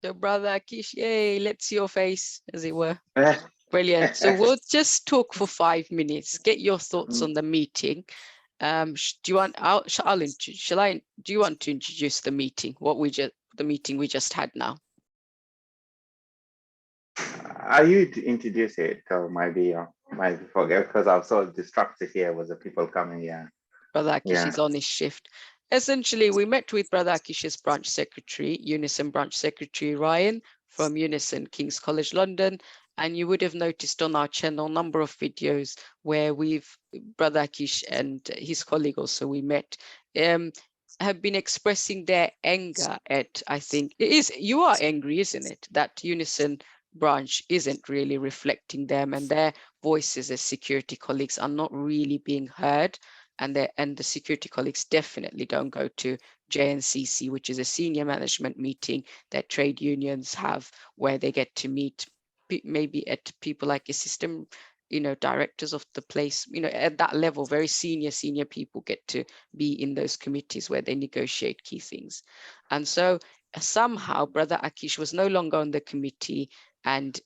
So brother Akic, yay, let's see your face, as it were. Brilliant. So we'll just talk for 5 minutes. Get your thoughts on the meeting. Do you want? Do you want to introduce the meeting? The meeting we just had now. Are you to introduce it? Or might forget because I'm so distracted here with the people coming here. Brother Akic Yeah. is on his shift. Essentially, we met with Brother Akic's branch secretary, Unison branch secretary Ryan from Unison, King's College London. And you would have noticed on our channel a number of videos where Brother Akic and his colleague also we met, have been expressing their anger at, I think, you are angry, isn't it? That Unison branch isn't really reflecting them and their voices as security colleagues are not really being heard. And the security colleagues definitely don't go to JNCC, which is a senior management meeting that trade unions have, where they get to meet maybe at people like a system, directors of the place, at that level, very senior people get to be in those committees where they negotiate key things. And so somehow Brother Akic was no longer on the committee, and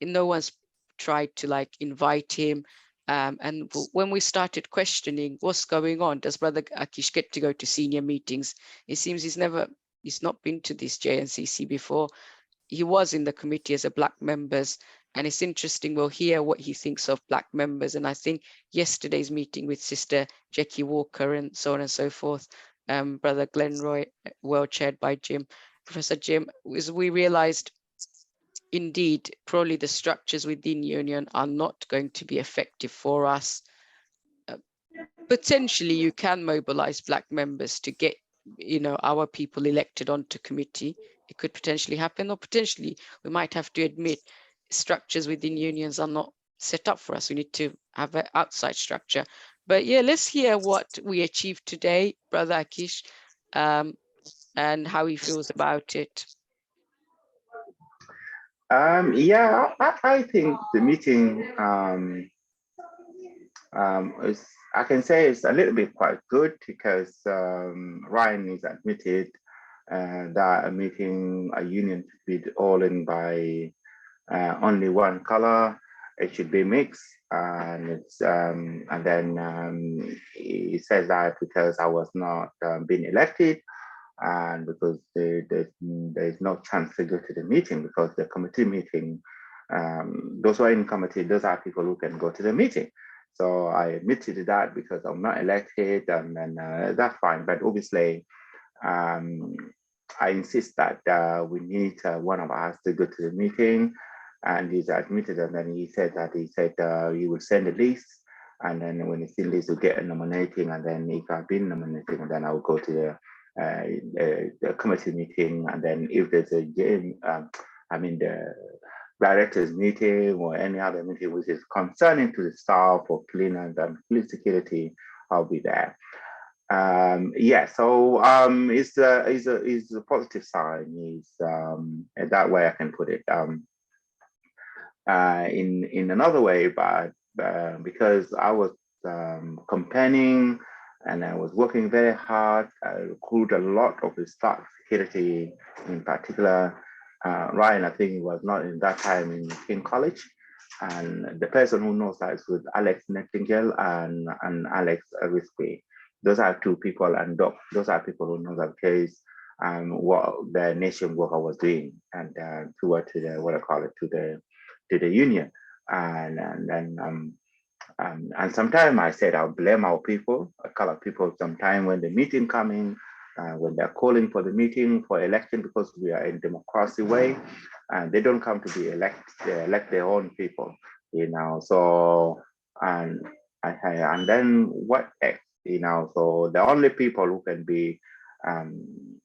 no one's tried to invite him. And when we started questioning what's going on, does Brother Akic get to go to senior meetings? It seems he's not been to this JNCC before. He was in the committee as a Black members, and it's interesting. We'll hear what he thinks of Black members. And I think yesterday's meeting with Sister Jackie Walker and so on and so forth, Brother Glenroy, well chaired by Professor Jim, as we realized, indeed, probably the structures within union are not going to be effective for us. Potentially, you can mobilize Black members to get, our people elected onto committee. It could potentially happen, or potentially we might have to admit structures within unions are not set up for us. We need to have an outside structure. But yeah, let's hear what we achieved today, Brother Akic, and how he feels about it. Yeah, I think the meeting is, I can say it's a little bit quite good because Ryan is admitted that a meeting, a union should be all in by only one color. It should be mixed, and then he says that because I was not being elected, and because there's no chance to go to the meeting because the committee meeting, those who are in committee, those are people who can go to the meeting. So I admitted that because I'm not elected, and then that's fine. But obviously, um, I insist that we need one of us to go to the meeting, and he's admitted. And then he said he will send a list, and then when he sends list, we'll get a nominating, and then if I've been nominated, then I'll go to the committee meeting, and then if there's the directors meeting or any other meeting which is concerning to the staff or cleaners and police security, I'll be there. So it's a positive sign. Is that way I can put it. In another way, but because I was campaigning and I was working very hard, I recruited a lot of the staff security, in particular. Ryan, I think, was not in that time in King College. And the person who knows that is with Alex Nightingale and Alex Risky. Those are two people, and those are people who know the case and what the nation work I was doing, and toward to the what I call it to the union, and sometimes I said I'll blame our people, color people. Sometimes when the meeting coming, when they're calling for the meeting for election, because we are in democracy way, and they don't come to be elected, they elect their own people, So and then what else, So the only people who can be um,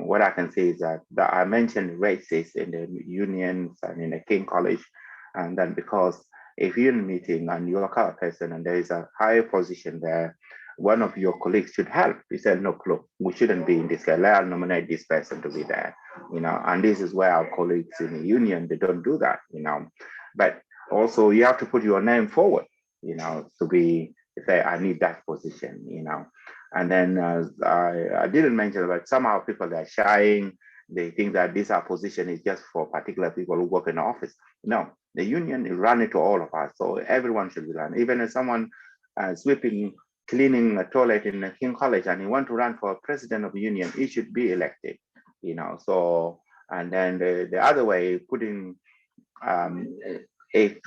what I can say is that I mentioned races in the unions and in the King College, and then because if you're in a meeting and you're a color person and there is a higher position there, one of your colleagues should help. He said, "No, look, we shouldn't be in this guy. Let us nominate this person to be there." And this is where our colleagues in the union, they don't do that. But also you have to put your name forward, to say, I need that position. And then I didn't mention, but somehow people are shying. They think that this position is just for particular people who work in the office. No, the union is running to all of us, so everyone should be run. Even if someone sweeping, cleaning a toilet in a King College and he want to run for president of the union, he should be elected. So and then the other way, putting if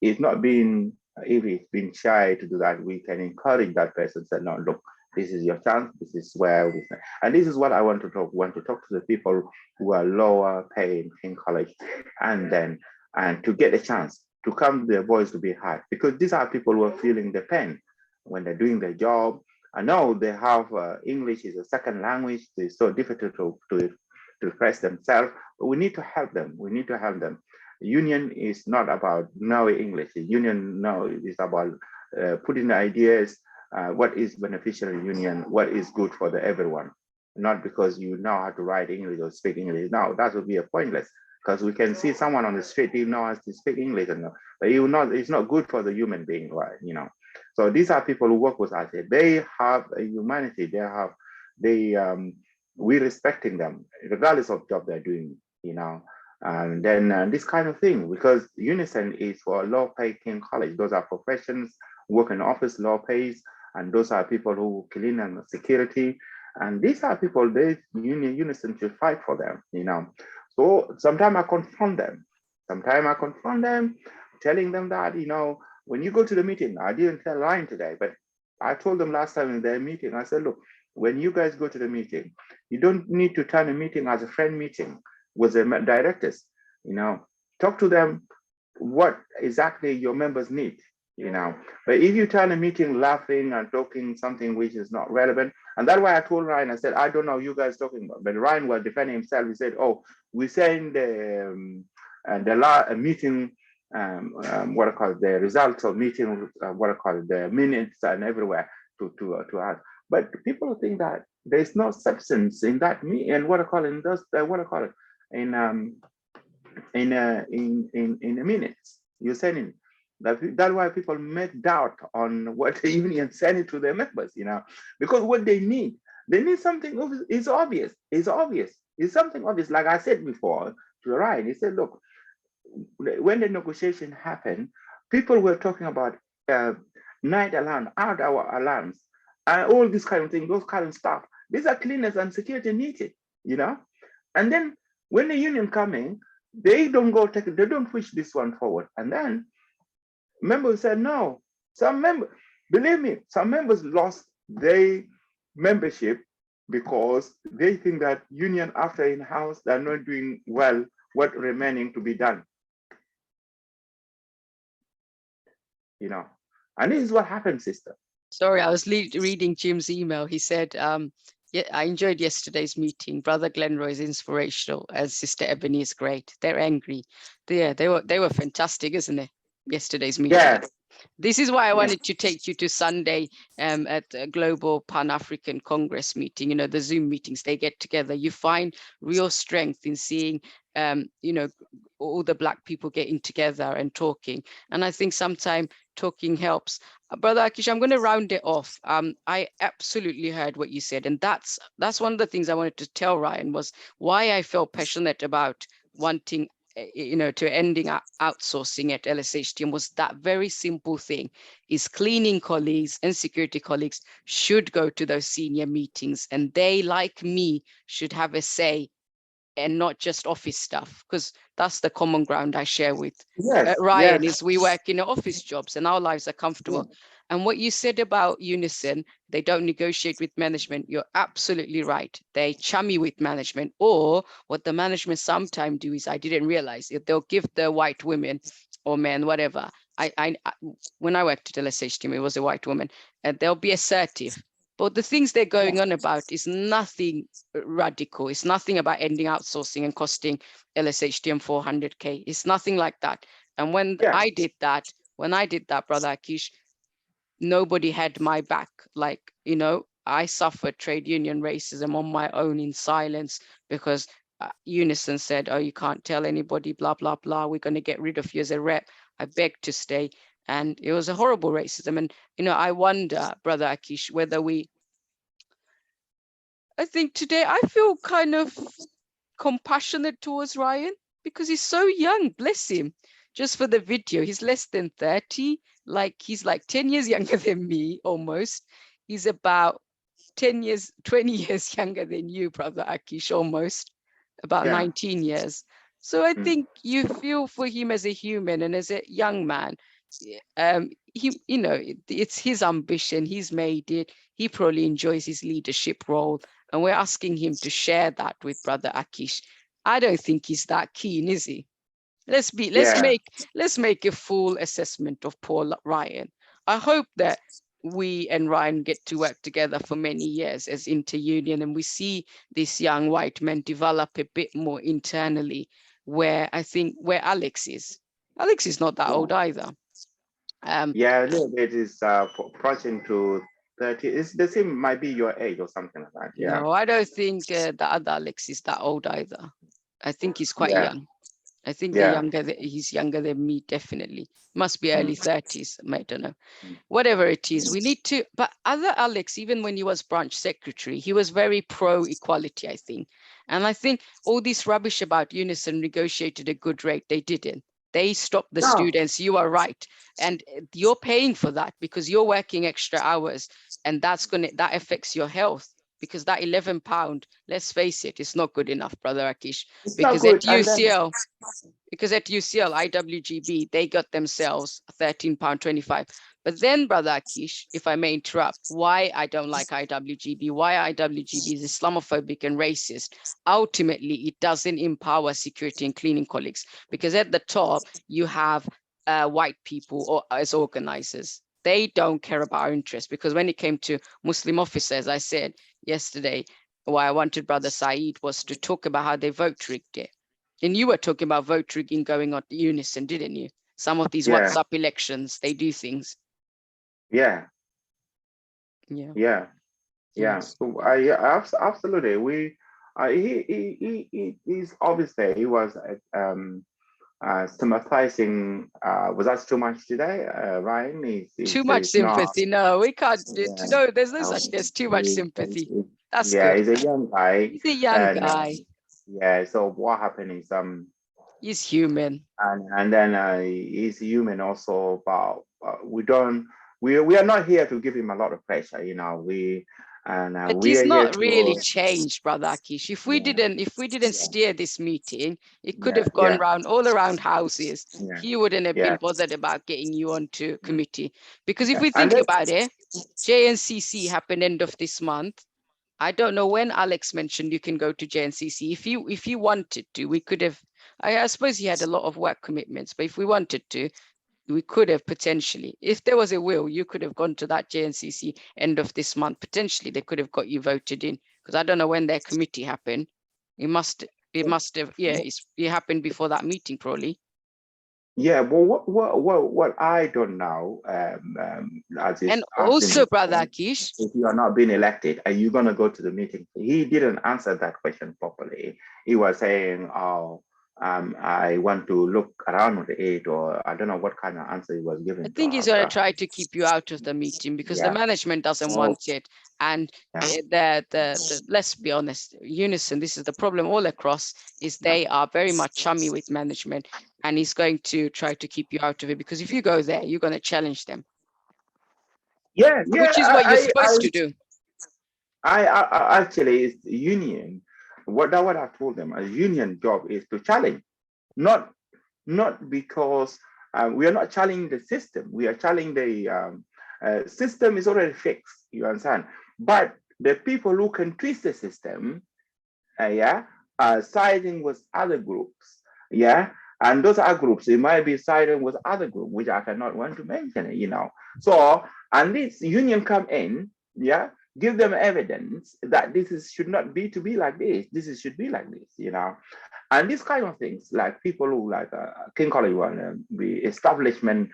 it's not being, if it's been shy to do that, we can encourage that person. Say, no, look, this is your chance. This is where we say. And this is what I want to talk to the people who are lower paid in college, and to get a chance to come their voice to be heard, because these are people who are feeling the pain when they're doing their job. I know they have English is a second language. It's so difficult to express themselves, but we need to help them. We need to help them. Union is not about knowing English. The union now is about putting ideas, what is beneficial in union, what is good for everyone. Not because you know how to write English or speak English. No, that would be a pointless, because we can see someone on the street, he knows how to speak English, but it's not good for the human being, right? So these are people who work with us. They have a humanity. We respecting them regardless of job they're doing, and then this kind of thing, because Unison is for low pay King College. Those are professions, work in office, low pays, and those are people who clean and security. And these are people, Unison should fight for them, So sometimes I confront them. Telling them that, when you go to the meeting, I didn't tell Ryan today, but I told them last time in their meeting, I said, look, when you guys go to the meeting, you don't need to turn a meeting as a friend meeting with the directors. Talk to them what exactly your members need. But if you turn a meeting laughing and talking something which is not relevant, and that's why I told Ryan, I said, I don't know what you guys talking about. But Ryan was defending himself. He said, oh, we're saying the meeting, what I call it, the results of meeting, what I call it, the minutes and everywhere to us. But people think that there's no substance in that meeting, and what I call it, in minutes you're sending. That's why people make doubt on what the union sending to their members, because what they need something is obvious. It's something obvious. Like I said before to Ryan, he said, look, when the negotiation happened, people were talking about night alarm, out hour alarms, and all this kind of thing, those kind of stuff. These are cleaners and security needed, And then when the union coming, they don't push this one forward. And then members said no. Believe me, some members lost their membership because they think that union after in-house, they're not doing well what remaining to be done. And this is what happened, sister. Sorry, I was reading Jim's email. He said, yeah, I enjoyed yesterday's meeting. Brother Glenroy is inspirational and Sister Ebony is great. They're angry. They were fantastic, isn't it? Yesterday's meeting. Yeah. This is why I wanted to take you to Sunday at a Global Pan-African Congress meeting, the Zoom meetings, they get together. You find real strength in seeing, all the Black people getting together and talking. And I think sometimes talking helps. Brother Akic, I'm going to round it off. I absolutely heard what you said. And that's one of the things I wanted to tell Ryan was why I felt passionate about wanting to ending outsourcing at LSHTM was that very simple thing is cleaning colleagues and security colleagues should go to those senior meetings, and they, like me, should have a say and not just office stuff, because that's the common ground I share with Ryan is we work in office jobs and our lives are comfortable. And what you said about Unison, they don't negotiate with management. You're absolutely right. They chummy with management, or what the management sometimes do is, I didn't realize it, they'll give the white women or men, whatever. I when I worked at LSHTM, it was a white woman, and they'll be assertive. But the things they're going on about is nothing radical. It's nothing about ending outsourcing and costing LSHTM 400K. It's nothing like that. And when I did that, Brother Akic, nobody had my back. Like, I suffered trade union racism on my own in silence because Unison said, oh, you can't tell anybody, blah, blah, blah. We're going to get rid of you as a rep. I begged to stay. And it was a horrible racism. And, I wonder, Brother Akic, whether I think today I feel kind of compassionate towards Ryan because he's so young, bless him. Just for the video, he's less than 30, like he's like 10 years younger than me almost. He's about 10 years, 20 years younger than you, brother Akic, almost about 19 years. So I think you feel for him as a human and as a young man. He, you know, it's his ambition. He's made it. He probably enjoys his leadership role, and we're asking him to share that with brother Akic. I don't think he's that keen, is he? Let's make a full assessment of poor Ryan. I hope that we and Ryan get to work together for many years as interunion, and we see this young white man develop a bit more internally. Where I think where Alex is not that old either. Yeah, a little bit is approaching to 30. It's the same, might be your age or something like that. Yeah. No, I don't think the other Alex is that old either. I think he's quite young. I think he's younger than me, definitely. Must be early 30s. I don't know. Whatever it is, we need to, but other Alex, even when he was branch secretary, he was very pro-equality, I think. And I think all this rubbish about Unison negotiated a good rate, they didn't. They stopped the students, you are right. And you're paying for that because you're working extra hours, and that affects your health. Because that £11, let's face it, it's not good enough, brother Akic. Because at UCL, IWGB, they got themselves £13.25. But then, brother Akic, if I may interrupt, why I don't like IWGB, why IWGB is Islamophobic and racist, ultimately, it doesn't empower security and cleaning colleagues. Because at the top, you have white people or as organizers. They don't care about our interests, because when it came to Muslim officers, I said yesterday, why I wanted Brother Saeed was to talk about how they vote rigged it. And you were talking about vote rigging going on at Unison, didn't you? Some of these WhatsApp elections, they do things. Yeah. Yes. So absolutely. He's obviously he was sympathizing. Was that too much today, Ryan? Too much sympathy. No, we can't. No, there's no such. There's too much sympathy. That's good. He's a young guy. He's a young guy. So what happened is he's human, and then he's human also. But we are not here to give him a lot of pressure. But he's not really changed, brother Akic. If we didn't steer this meeting, it could have gone all around houses. He wouldn't have been bothered about getting you onto committee. Because if we think about it, JNCC happened end of this month. I don't know when Alex mentioned you can go to JNCC. If you wanted to, we could have. I suppose he had a lot of work commitments, but if we wanted to, we could have potentially, if there was a will, you could have gone to that JNCC end of this month. Potentially, they could have got you voted in, because I don't know when their committee happened. It must have, it happened before that meeting, probably. Yeah, but what I don't know, and also, brother Akic, if you are not being elected, are you going to go to the meeting? He didn't answer that question properly. He was saying, I want to look around it, or I don't know what kind of answer he was giving. I think he's going to try to keep you out of the meeting because the management doesn't want it. And let's be honest, Unison, this is the problem all across, is they are very much chummy with management, and he's going to try to keep you out of it, because if you go there, you're going to challenge them. Which is what you're supposed to do. I actually, it's union. What I told them, a union job is to challenge, not because we are not challenging the system. We are challenging the system is already fixed. You understand? But the people who can twist the system, siding with other groups, and those other groups, it might be siding with other groups, which I cannot want to mention, So, and this union come in, give them evidence that should not be to be like this. This should be like this, And these kind of things, like people who like King College one, the establishment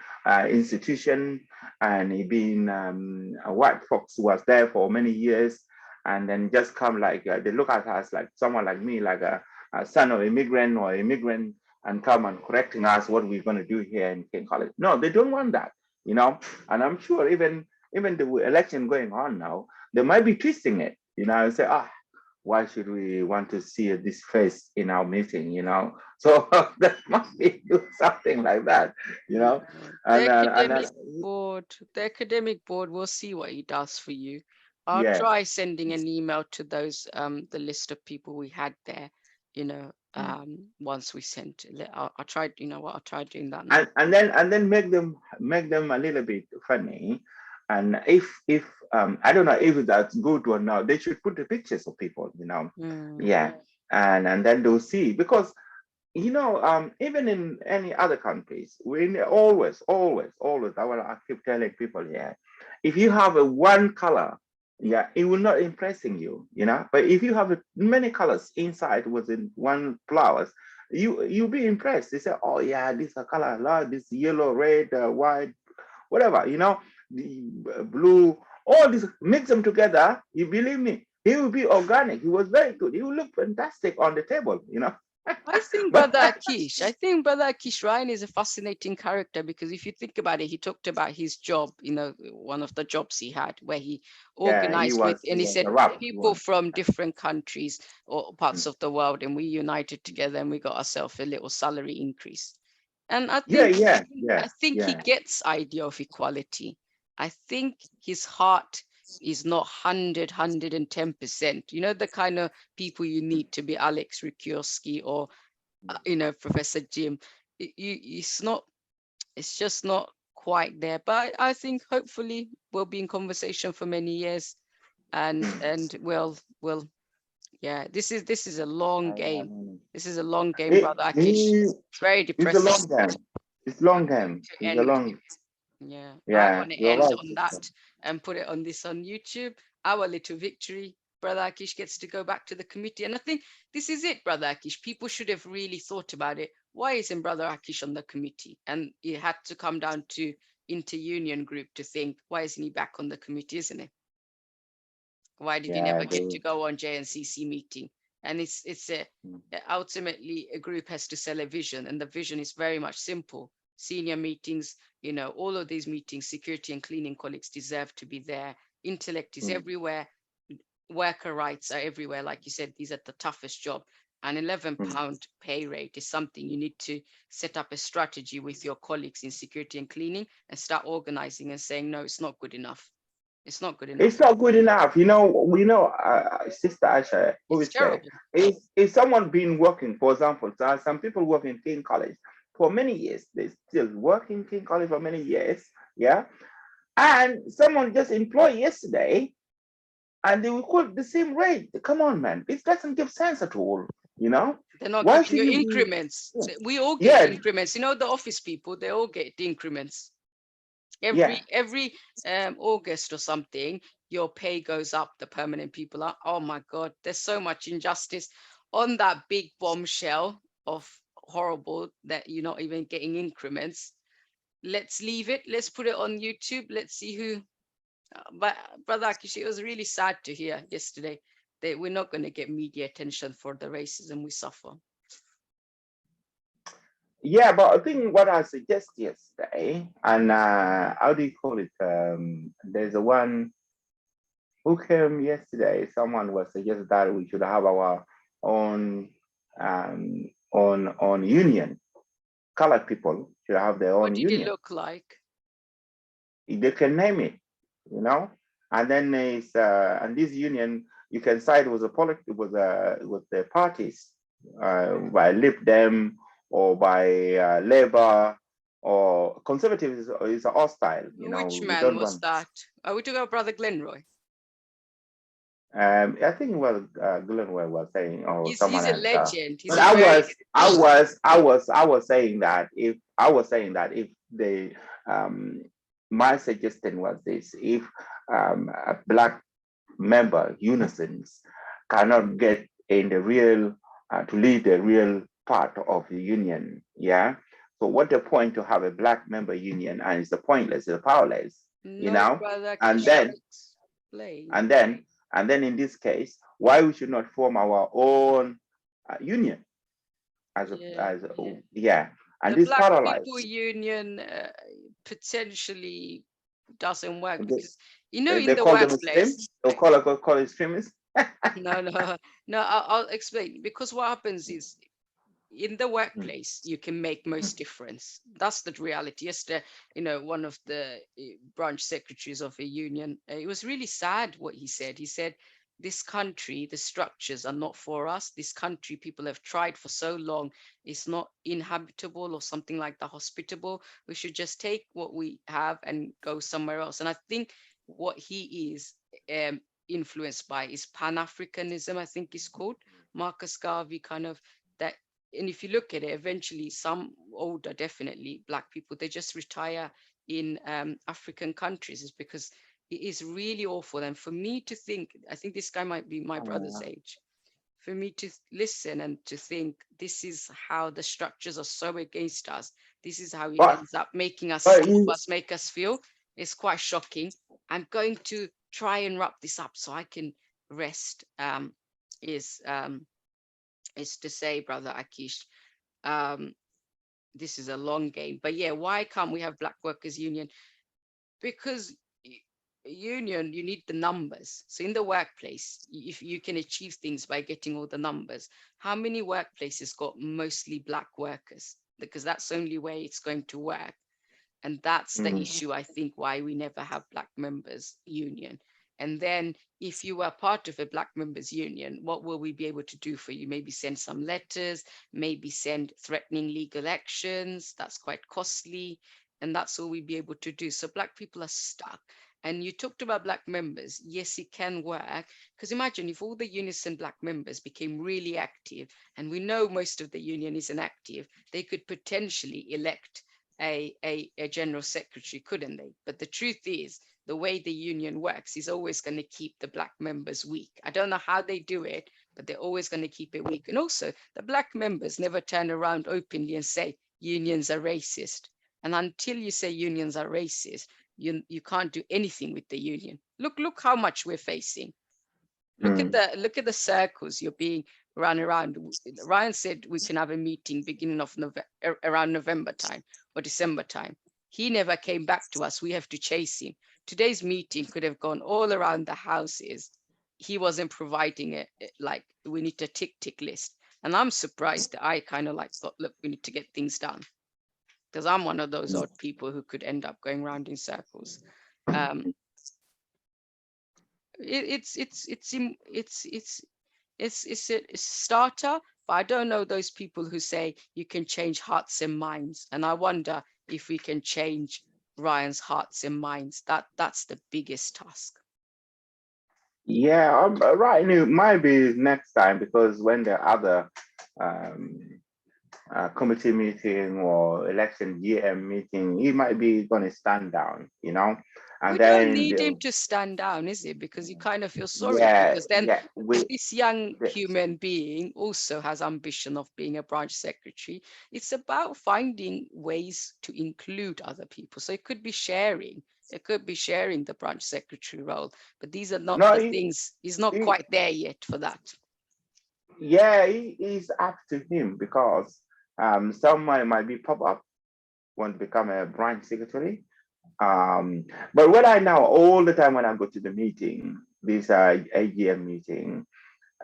institution, and he been a white folks who was there for many years, and then just come like they look at us like someone like me, like a son of immigrant or immigrant, and come and correcting us what we're going to do here in King College. No, they don't want that, And I'm sure even the election going on now, they might be twisting it, and say, why should we want to see this face in our meeting, you know? So that must be do something like that, you know? The And academic board will see what he does for you. I'll yeah. try sending an email to those the list of people we had there, you know, once we sent it. I'll try, you know what, I'll try doing that now. And then make them a little bit funny. And if I don't know if that's good or not, they should put the pictures of people, you know. Yeah. And then they'll see, because you know, even in any other countries, we always, I keep telling people here, if you have a one color, yeah, it will not impressing you, you know. But if you have many colors inside within one flowers, you'll be impressed. They say, oh yeah, this a color, this yellow, red, white, whatever, you know, the blue, all this, mix them together. You believe me, he will be organic. He was very good. He will look fantastic on the table, you know. I think But Brother Akic, Ryan is a fascinating character, because if you think about it, he talked about his job, you know, one of the jobs he had where he yeah, organized with, and he he said was a rap. people from different countries or parts of the world, and we united together and we got ourselves a little salary increase. And I Yeah, think yeah, I yeah, think he yeah. gets idea of equality. I think his heart is not 110%. You know, the kind of people you need to be Alex Rikioski or you know, Professor Jim. It's not, it's just not quite there. But I think hopefully we'll be in conversation for many years, and we'll yeah. This is a long I game. mean, This is a long game, Brother Akish. he, It's very it's a depressing. long game. It's I'm long going game. to It's a end. long. Yeah, I Yeah, want to you're end right, on sister. that and put it on this on YouTube. Our little victory. Brother Akish gets to go back to the committee. And I think this is it, Brother Akish. People should have really thought about it. Why isn't Brother Akish on the committee? And it had to come down to inter-union group to think, why isn't he back on the committee, isn't it? Why did he Yeah, never get to go on JNCC meeting? And it's ultimately a group has to sell a vision, and the vision is very much simple. Senior meetings, you know, all of these meetings, security and cleaning colleagues deserve to be there. Intellect is everywhere. Worker rights are everywhere. Like you said, these are the toughest job. An £11 pay rate is something you need to set up a strategy with your colleagues in security and cleaning and start organizing and saying, no, it's not good enough. It's not good enough. it's not good enough. You know, we know, Sister Asha, who It's is there? terrible. Is someone been working, for example, some people work in King College for many years. They still work in King College for many years. Yeah. And someone just employed yesterday and they will quote the same rate. Come on, man. It doesn't give sense at all. You know, They're not why giving should you you be? increments. Yeah, We all get yeah, increments. You know, the office people, they all get the increments. yeah. Every August or something, your pay goes up, the permanent people are. Oh my God, there's so much injustice on that big bombshell of horrible that you're not even getting increments. Let's leave it. Let's put it on YouTube. Let's see who. But Brother Akish, it was really sad to hear yesterday that we're not going to get media attention for the racism we suffer. Yeah, but I think what I suggest yesterday, and how do you call it? There's a one who came yesterday. Someone was suggested that we should have our own on union. Colored people should have their What own did it union. look like? They can name it, you know. And then it's and this union you can side with with the parties, by Lib Dem or by Labour or Conservatives is hostile. You Which know, they man don't was want. that? Are we talking about Brother Glenroy? I think Glenwell was saying, or someone He's a else. legend. He's But a very I was saying that if the my suggestion was this: if a black member unisons cannot get in the real to lead the real part of the union, yeah. So what the point to have a black member union, and it's pointless, it's powerless, you no know, Brother and Kish then explain. and then and then in this case, why we should not form our own union yeah, and The this Black People paralyzed. Union potentially doesn't work They, because, you know, in they the call them workplace, extremists. They call it extremists. No. I'll explain, because what happens is, in the workplace, you can make most difference. That's the reality. Yesterday, one of the branch secretaries of a union, it was really sad what he said. He said, this country, the structures are not for us. This country, people have tried for so long, it's not inhabitable or something like that, hospitable. We should just take what we have and go somewhere else. And I think what he is influenced by is Pan-Africanism, I think it's called. Marcus Garvey kind of, that. And if you look at it, eventually some older, definitely Black people, they just retire in African countries, is because it is really awful. And for me to think, I think this guy might be my brother's age, for me to listen and to think, this is how the structures are so against us, this is how it But ends up making us, but some of you, us make us feel, it's quite shocking. I'm going to try and wrap this up so I can rest. Is to say, brother Akish, this is a long game, but yeah, why can't we have Black Workers Union? Because union, you need the numbers. So in the workplace, if you can achieve things by getting all the numbers, how many workplaces got mostly Black workers? Because that's the only way it's going to work. And that's the issue, I think, why we never have Black members union. And then if you were part of a Black members union, what will we be able to do for you? Maybe send some letters, maybe send threatening legal actions. That's quite costly. And that's all we'd be able to do. So Black people are stuck. And you talked about Black members. Yes, it can work. Because imagine if all the Unison Black members became really active, and we know most of the union isn't active, they could potentially elect a general secretary, couldn't they? But the truth is, the way the union works is always going to keep the Black members weak. I don't know how they do it, but they're always going to keep it weak. And also, the Black members never turn around openly and say unions are racist. And until you say unions are racist, you can't do anything with the union. Look how much we're facing. Look at the circles you're being run around. Ryan said we can have a meeting beginning of around November time or December time. He never came back to us. We have to chase him. Today's meeting could have gone all around the houses. He wasn't providing it. Like, we need a tick list. And I'm surprised that I kind of like thought, look, we need to get things done. Because I'm one of those odd people who could end up going around in circles. It's a starter, but I don't know those people who say you can change hearts and minds. And I wonder if we can change Ryan's hearts and minds. That's the biggest task. yeah, right. It might be next time, because when the other committee meeting or election GM meeting, he might be going to stand down, and We don't then need him to stand down, is it? Because you kind of feel sorry, yeah, because then yeah, this young human being also has ambition of being a branch secretary. It's about finding ways to include other people. So it could be sharing. It could be sharing the branch secretary role, but these are not no, the things. He's not quite there yet for that. yeah, he's up to him, because someone might be pop up, want to become a branch secretary. But what I know all the time when I go to the meeting, this AGM meeting,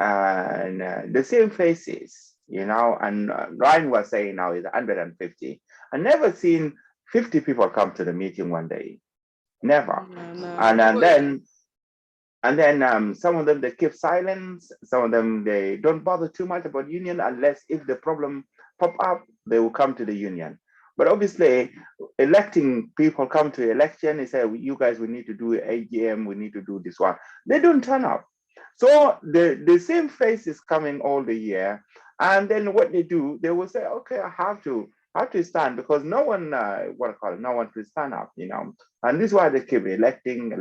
and the same faces, and Ryan was saying now is 150. I never seen 50 people come to the meeting one day, never. No. And then some of them, they keep silence. Some of them, they don't bother too much about union, unless if the problem pop up, they will come to the union. But obviously, electing people come to election, they say, you guys, we need to do AGM, we need to do this one. They don't turn up. So the same face is coming all the year. And then what they do, they will say, okay, I have to stand, because no one, no one will stand up, And this is why they keep electing.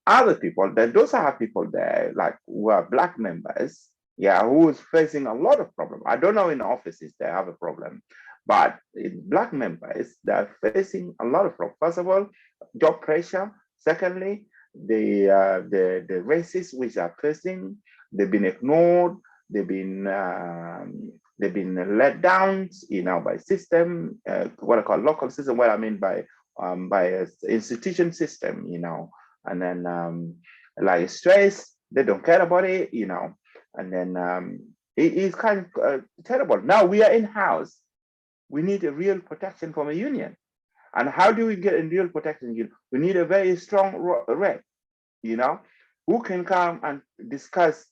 Other people, those are people there, like, who are Black members, who is facing a lot of problems. I don't know in offices they have a problem, but in Black members, they're facing a lot of problems. First of all, job pressure. Secondly, the races which are facing, they've been ignored, they've been let down, by system, what I call local system. What I mean by institution system, and then like stress, They don't care about it, and then it's kind of terrible. Now we are in house. We need a real protection from a union. And how do we get a real protection? We need a very strong rep, who can come and discuss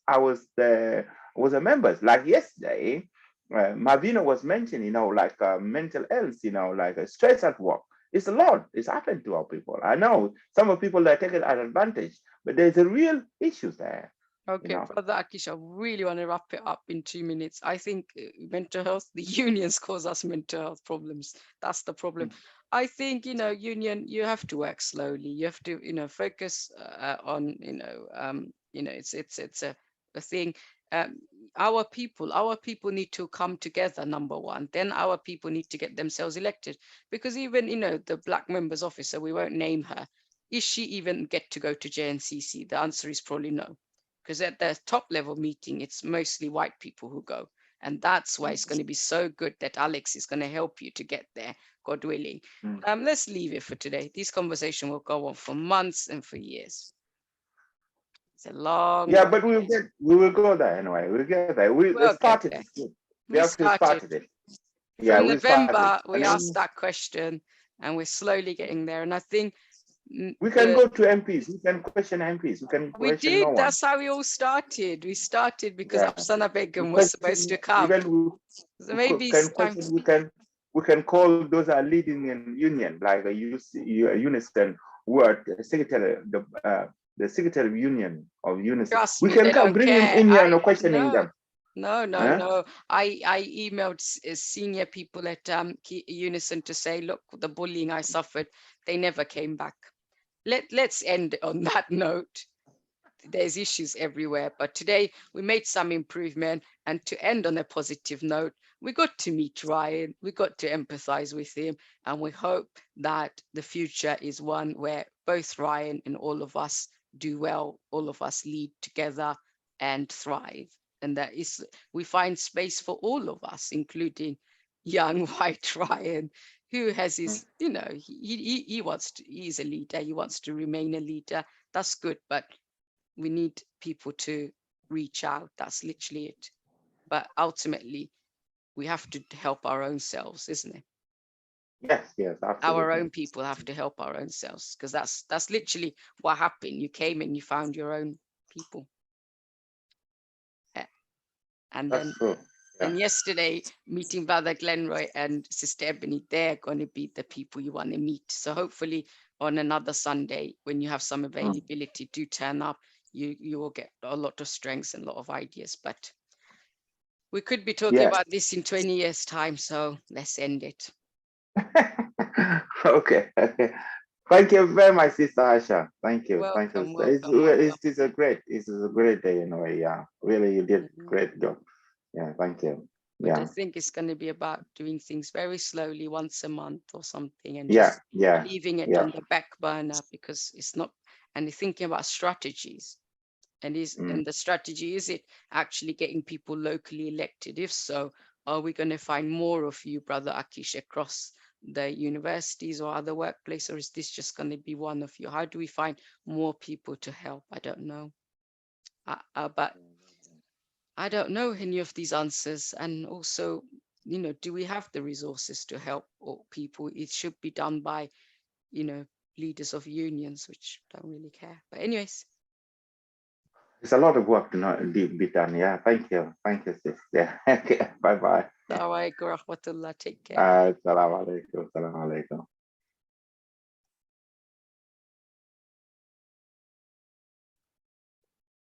the members. Like yesterday, Marvino was mentioning, like mental health, like stress at work. It's a lot. It's happened to our people. I know some of people that take it at advantage, but there's a real issue there. Okay, Brother Akic, I really want to wrap it up in 2 minutes. I think mental health, the unions cause us mental health problems. That's the problem. I think, union, you have to work slowly. You have to, focus on, it's a thing. Our people need to come together, number one. Then our people need to get themselves elected. Because even, the Black members officer, we won't name her. Is she even get to go to JNCC? The answer is probably no. Because at the top level meeting, it's mostly white people who go. And that's why it's going to be so good that Alex is going to help you to get there, God willing. Let's leave it for today. This conversation will go on for months and for years. It's a long. Yeah, but we will go there anyway. We'll get there. We started it. We actually started it. Yeah, from November, we asked that question and we're slowly getting there. And I think we can go to MPs. We can question MPs. We did. No That's how we all started. We started because Afsana Begum was supposed to come. So maybe we can call those are leading in union, like Unison, who are the secretary, the secretary of union of Unison. Trust we me, can come bring in here and questioning them. No. I emailed senior people at Unison to say, look, the bullying I suffered, they never came back. Let's end on that note. There's issues everywhere, but today we made some improvement. And to end on a positive note, we got to meet Ryan, we got to empathize with him, and we hope that the future is one where both Ryan and all of us do well, all of us lead together and thrive. And that is, we find space for all of us, including young white Ryan, who has his, he wants to, he's a leader, he wants to remain a leader. That's good, but we need people to reach out. That's literally it. But ultimately, we have to help our own selves, isn't it? Yes, absolutely. Our own people have to help our own selves, because that's literally what happened. You came and you found your own people. Yeah. And that's then true. And yesterday, meeting Brother Glenroy and Sister Ebony, they're going to be the people you want to meet. So hopefully on another Sunday, when you have some availability, do turn up. You will get a lot of strengths and a lot of ideas. But we could be talking about this in 20 years' time. So let's end it. Okay. Thank you very much, Sister Asha. Thank you. Welcome. It is a great day in a way. Yeah, really, you did a great job. Yeah, thank you. But I think it's going to be about doing things very slowly, once a month or something, and just leaving it on the back burner, because it's not, and thinking about strategies. And and the strategy, is it actually getting people locally elected? If so, are we going to find more of you, Brother Akic, across the universities or other workplace, or is this just going to be one of you? How do we find more people to help? I don't know. But I don't know any of these answers. And also, do we have the resources to help people? It should be done by, leaders of unions, which don't really care. But anyways. It's a lot of work to be done. Yeah, thank you. Thank you, sis. Yeah, bye-bye. Assalamu alaikum warahmatullah. Take care. Assalamu alaikum.